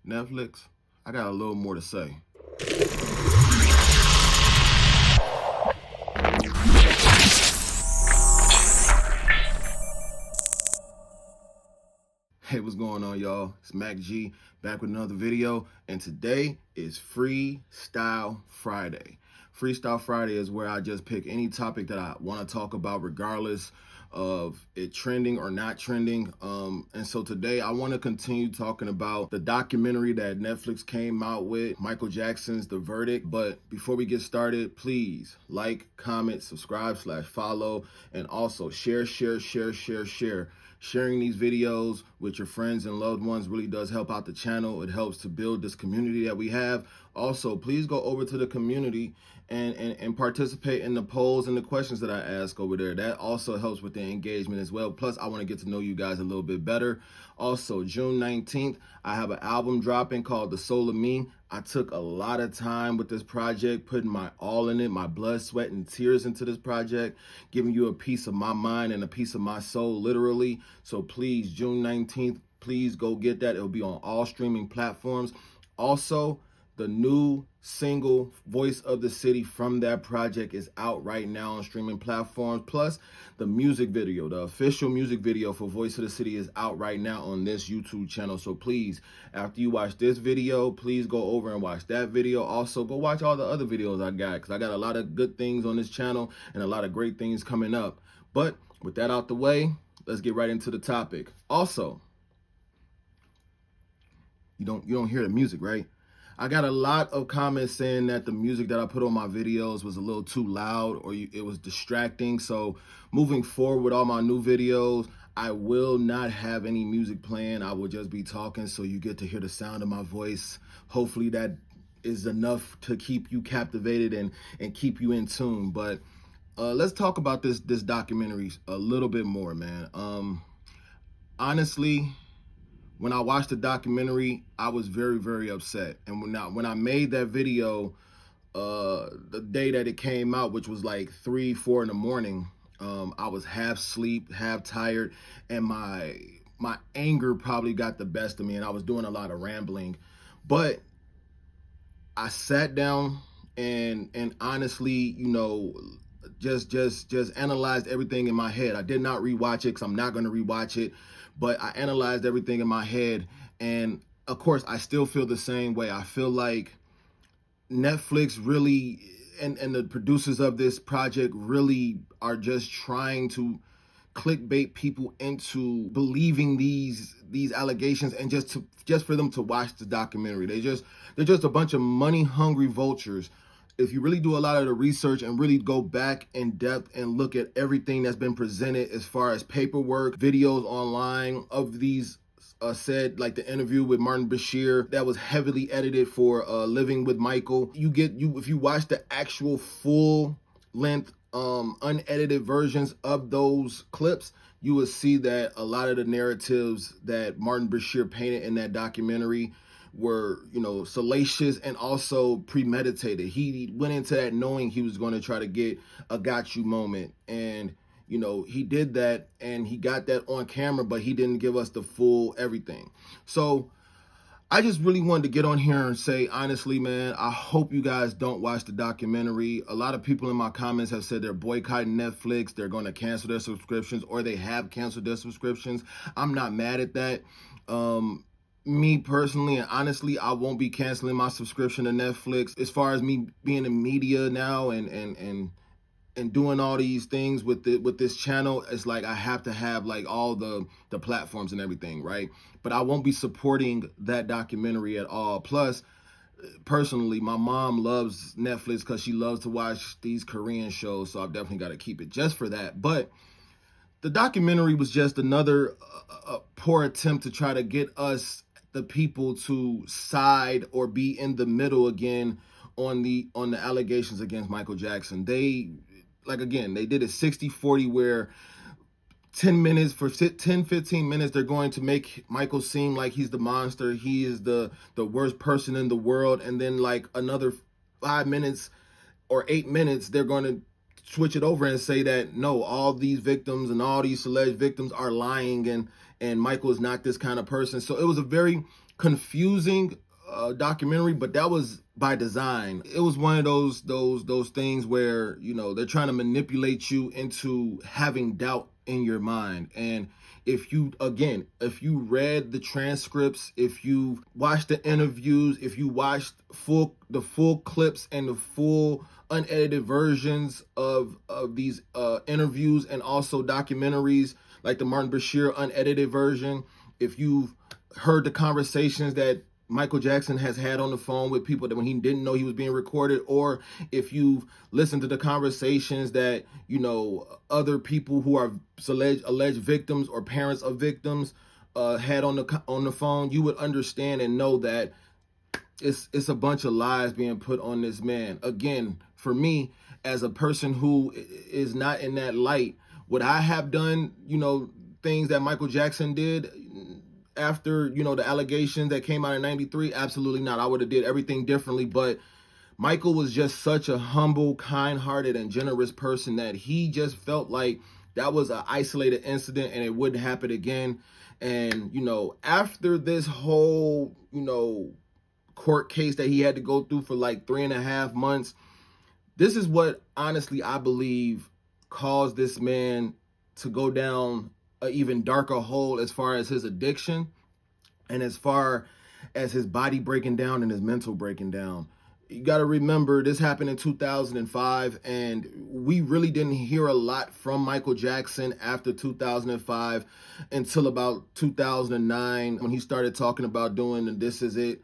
Netflix, I got a little more to say. Hey, what's going on, y'all? It's Mac G back with another video, and today is Freestyle Friday. Freestyle Friday is where I just pick any topic that I want to talk about, regardless of it trending or not trending. And so today I want to continue talking about the documentary that Netflix came out with, MichaelJackson's The Verdict. But before we get started, please like, comment, subscribe, /follow, and also share. Sharing these videos with your friends and loved ones really does help out the channel. It helps to build this community that we have. Also, please go over to the community and participate in the polls and the questions that I ask over there. That also helps with the engagement as well. Plus, I want to get to know you guys a little bit better. Also, June 19th, I have an album dropping called The Soul of Me. I took a lot of time with this project, putting my all in it, my blood, sweat, and tears into this project, giving you a piece of my mind and a piece of my soul, literally. So please, June 19th, please go get that. It'll be on all streaming platforms. Also, the new single, Voice of the City, from that project is out right now on streaming platforms. Plus, the music video, the official music video for Voice of the City, is out right now on this YouTube channel. So please, after you watch this video, please go over and watch that video. Also, go watch all the other videos I got, because I got a lot of good things on this channel and a lot of great things coming up. But with that out the way, let's get right into the topic. Also, you don't hear the music, right? I got a lot of comments saying that the music that I put on my videos was a little too loud, or it was distracting. So moving forward with all my new videos, I will not have any music playing. I will just be talking, so you get to hear the sound of my voice. Hopefully that is enough to keep you captivated and keep you in tune. But let's talk about this documentary a little bit more, man. Honestly, when I watched the documentary, I was very, very upset. And when I made that video, the day that it came out, which was like 3, 4 in the morning, I was half asleep, half tired, and my anger probably got the best of me, and I was doing a lot of rambling. But I sat down and honestly, you know, just analyzed everything in my head. I did not rewatch it, because I'm not going to rewatch it, but I analyzed everything in my head. And of course, I still feel the same way. I feel like Netflix really, and the producers of this project really are just trying to clickbait people into believing these allegations, and just for them to watch the documentary. They're just a bunch of money hungry vultures. If you really do a lot of the research and really go back in depth and look at everything that's been presented as far as paperwork, videos online of these said, like the interview with Martin Bashir that was heavily edited for Living with Michael, if you watch the actual full length unedited versions of those clips, you will see that a lot of the narratives that Martin Bashir painted in that documentary were, you know, salacious and also premeditated. He went into that knowing he was going to try to get a got you moment, and you know, he did that, and he got that on camera, but he didn't give us the full everything. So I just really wanted to get on here and say, honestly, man, I hope you guys don't watch the documentary. A lot of people in my comments have said they're boycotting Netflix, they're going to cancel their subscriptions, or they have canceled their subscriptions. I'm not mad at that. Me personally, and honestly, I won't be canceling my subscription to Netflix. As far as me being in media now and doing all these things with this channel, it's like I have to have like all the platforms and everything, right? But I won't be supporting that documentary at all. Plus, personally, my mom loves Netflix because she loves to watch these Korean shows, so I've definitely got to keep it just for that. But the documentary was just another poor attempt to try to get us, the people, to side or be in the middle again on the allegations against Michael Jackson. They, like, again, they did a 60-40 where 10 minutes, for 10, 15 minutes, they're going to make Michael seem like he's the monster. He is the worst person in the world. And then like another 5 minutes or 8 minutes, they're going to switch it over and say that, no, all these victims and all these alleged victims are lying, and Michael is not this kind of person. So it was a very confusing documentary, but that was by design. It was one of those things where, you know, they're trying to manipulate you into having doubt in your mind. And if you, again, if you read the transcripts, if you watched the interviews, if you watched the full clips and the full unedited versions of these interviews and also documentaries like the Martin Bashir unedited version, if you've heard the conversations that Michael Jackson has had on the phone with people that when he didn't know he was being recorded, or if you've listened to the conversations that, you know, other people who are alleged victims or parents of victims had on the phone, you would understand and know that it's a bunch of lies being put on this man. Again, for me, as a person who is not in that light, would I have done, you know, things that Michael Jackson did after, you know, the allegations that came out in '93? Absolutely not. I would have did everything differently. But Michael was just such a humble, kind-hearted, and generous person that he just felt like that was an isolated incident and it wouldn't happen again. And, you know, after this whole, you know, court case that he had to go through for like 3.5 months, this is what honestly I believe caused this man to go down an even darker hole as far as his addiction and as far as his body breaking down and his mental breaking down. You got to remember, this happened in 2005, and we really didn't hear a lot from Michael Jackson after 2005 until about 2009 when he started talking about doing the This Is It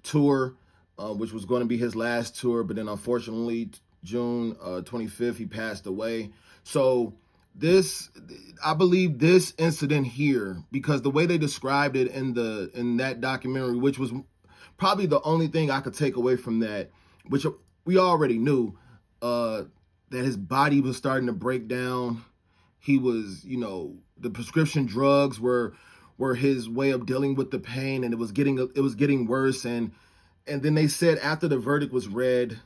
tour, which was going to be his last tour, but then unfortunately June 25th he passed away. So I believe this incident here, because the way they described it in that documentary, which was probably the only thing I could take away from that, which we already knew, that his body was starting to break down. He was, you know, the prescription drugs were his way of dealing with the pain, and it was getting worse. And then they said after the verdict was read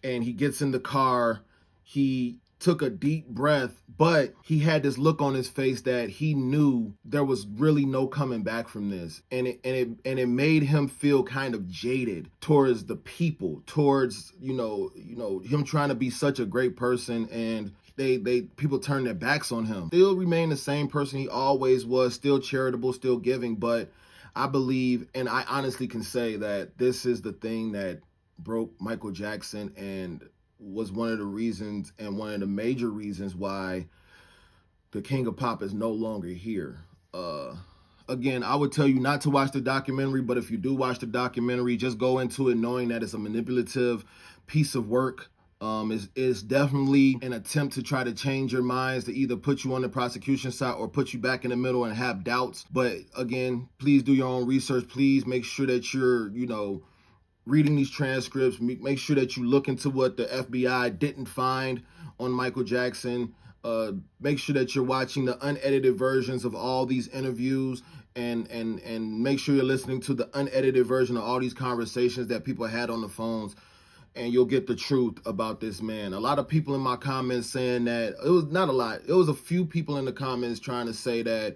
and he gets in the car, he took a deep breath, but he had this look on his face that he knew there was really no coming back from this. And it made him feel kind of jaded towards the people, towards, you know, him trying to be such a great person, and people turned their backs on him. Still remain the same person he always was, still charitable, still giving, but I believe, and I honestly can say that this is the thing that broke Michael Jackson and was one of the reasons and one of the major reasons why the King of Pop is no longer here. Again, I would tell you not to watch the documentary, but if you do watch the documentary, just go into it knowing that it's a manipulative piece of work. It's definitely an attempt to try to change your minds, to either put you on the prosecution side or put you back in the middle and have doubts. But again, please do your own research. Please make sure that you're, you know, reading these transcripts. Make sure that you look into what the FBI didn't find on Michael Jackson. Make sure that you're watching the unedited versions of all these interviews, and make sure you're listening to the unedited version of all these conversations that people had on the phones, and you'll get the truth about this man. A lot of people in my comments saying that, it was not a lot, it was a few people in the comments trying to say that,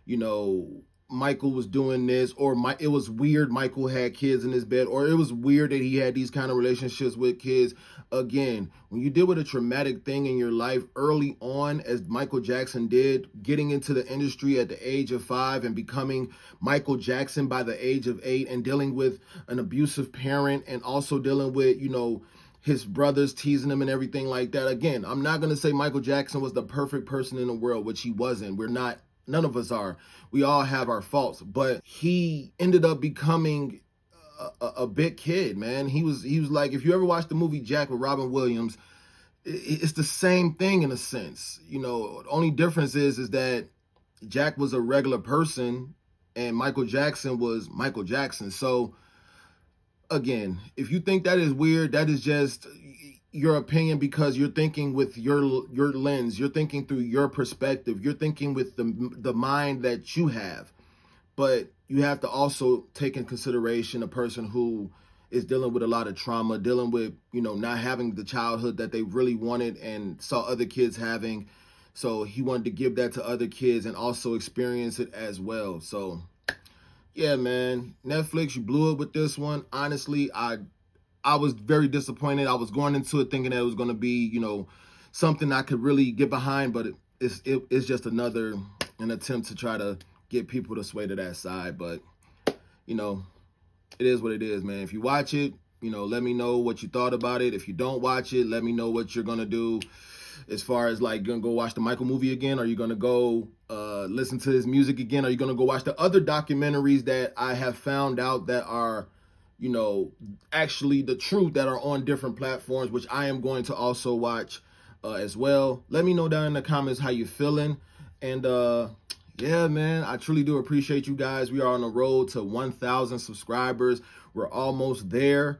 you know, Michael was doing this, or it was weird Michael had kids in his bed, or it was weird that he had these kind of relationships with kids. Again, when you deal with a traumatic thing in your life early on, as Michael Jackson did, getting into the industry at the age of 5 and becoming Michael Jackson by the age of 8, and dealing with an abusive parent, and also dealing with, you know, his brothers teasing him and everything like that. Again, I'm not going to say Michael Jackson was the perfect person in the world, which he wasn't. We're not. None of us are. We all have our faults, but he ended up becoming a big kid, man. He was like, if you ever watched the movie Jack with Robin Williams, it's the same thing in a sense. You know, the only difference is that Jack was a regular person and Michael Jackson was Michael Jackson. So again, if you think that is weird, that is just your opinion, because you're thinking with your lens, you're thinking through your perspective, you're thinking with the mind that you have. But you have to also take in consideration a person who is dealing with a lot of trauma, dealing with, you know, not having the childhood that they really wanted and saw other kids having. So he wanted to give that to other kids and also experience it as well. So yeah, man, Netflix, you blew it with this one. Honestly, I was very disappointed. I was going into it thinking that it was going to be, you know, something I could really get behind, but it's just an attempt to try to get people to sway to that side. But, you know, it is what it is, man. If you watch it, you know, let me know what you thought about it. If you don't watch it, let me know what you're going to do as far as like gonna go watch the Michael movie again. Are you gonna go listen to his music again? Are you gonna go watch the other documentaries that I have found out that are, you know, actually the truth, that are on different platforms, which I am going to also watch as well. Let me know down in the comments how you're feeling. And yeah, man, I truly do appreciate you guys. We are on the road to 1,000 subscribers. We're almost there.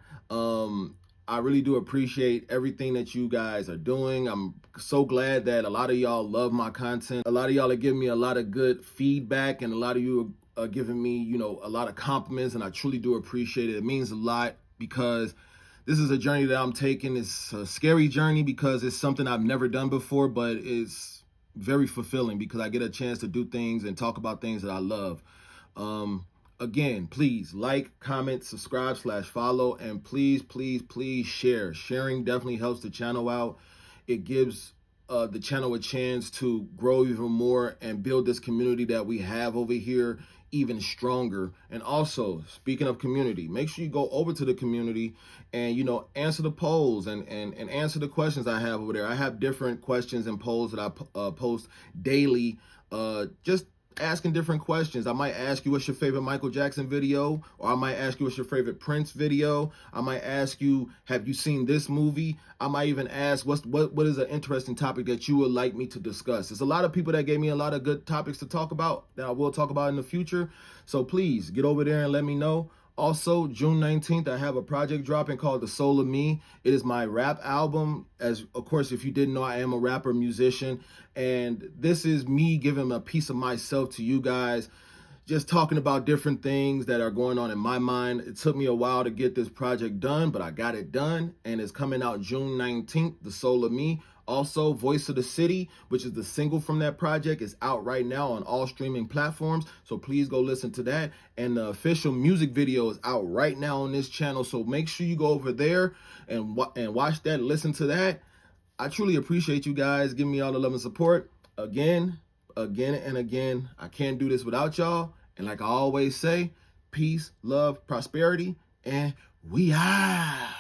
I really do appreciate everything that you guys are doing. I'm so glad that a lot of y'all love my content. A lot of y'all are giving me a lot of good feedback, and a lot of you are giving me, you know, a lot of compliments, and I truly do appreciate it. It means a lot because this is a journey that I'm taking. It's a scary journey because it's something I've never done before, but it's very fulfilling because I get a chance to do things and talk about things that I love. Again, please like, comment, subscribe / follow, and please, please, please share. Sharing definitely helps the channel out. It gives the channel a chance to grow even more and build this community that we have over here even stronger. And also, speaking of community, make sure you go over to the community and, you know, answer the polls and answer the questions I have over there. I have different questions and polls that I post daily, just asking different questions. I might ask you what's your favorite Michael Jackson video, or I might ask you what's your favorite Prince video. I might ask you, have you seen this movie? I might even ask what is an interesting topic that you would like me to discuss. There's a lot of people that gave me a lot of good topics to talk about that I will talk about in the future. So please get over there and let me know. Also, June 19th, I have a project dropping called The Soul of Me. It is my rap album. As of course, if you didn't know, I am a rapper, musician, and this is me giving a piece of myself to you guys, just talking about different things that are going on in my mind. It took me a while to get this project done, but I got it done, and it's coming out June 19th, The Soul of Me. Also, Voice of the City, which is the single from that project, is out right now on all streaming platforms. So please go listen to that. And the official music video is out right now on this channel. So make sure you go over there and watch that, listen to that. I truly appreciate you guys giving me all the love and support. Again, and again, I can't do this without y'all. And like I always say, peace, love, prosperity, and we out.